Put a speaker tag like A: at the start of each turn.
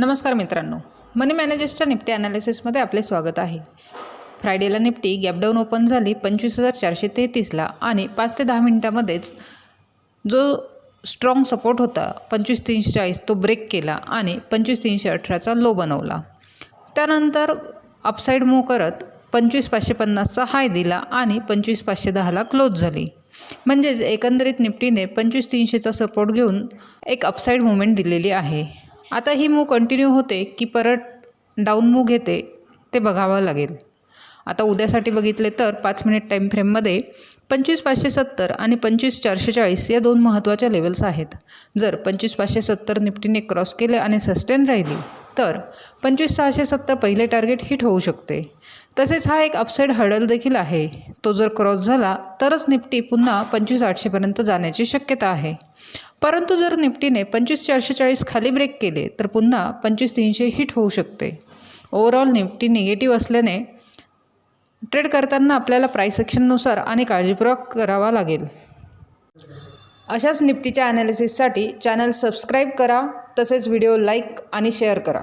A: नमस्कार मित्रांनो, मनी मॅनेजर्सच्या निफ्टी ॲनालिसिसमध्ये आपले स्वागत आहे। फ्रायडेला निफ्टी गॅपडाऊन ओपन झाली 25,433ला आणि 5 ते 10 मिनिटांमध्येच जो स्ट्रॉंग सपोर्ट होता 25,340 तो ब्रेक केला आणि 25,318चा लो बनवला। त्यानंतर अपसाईड मूव्ह करत 25,550चा हाय दिला आणि 25,510ला क्लोज झाली। म्हणजेच एकंदरीत निफ्टीने 25,300चा सपोर्ट घेऊन एक अपसाईड मूव्हमेंट दिलेली आहे। आता ही मूव्ह कंटिन्यू होते की परत डाऊन मूव्ह घेते ते बघावं लागेल। आता उद्यासाठी बघितले तर 5 मिनिट टाईम फ्रेममध्ये 25,570 आणि 25,440 या दोन महत्त्वाच्या लेवल्स आहेत। जर 25,570 निफ्टीने क्रॉस केले आणि सस्टेन राहिली तर 25,670 पहिले टार्गेट हिट होऊ शकते। तसेच हा एक अपसाईड हर्डल देखील आहे, तो जर क्रॉस झाला तरच निफ्टी पुन्हा 25,800पर्यंत जाण्याची शक्यता आहे। परंतु जर निफ्टीने 25,440 खाली ब्रेक केले तर पुन्हा 25,300 हिट होऊ शकते। ओव्हरऑल निफ्टी निगेटिव्ह असल्याने ट्रेड करताना आपल्याला प्राइस ॲक्शननुसार आणि काळजीपूर्वक करावा लागेल। अशाच निफ्टीच्या ॲनालिसिससाठी चॅनल सबस्क्राईब करा, तसेच व्हिडिओ लाईक आणि शेअर करा।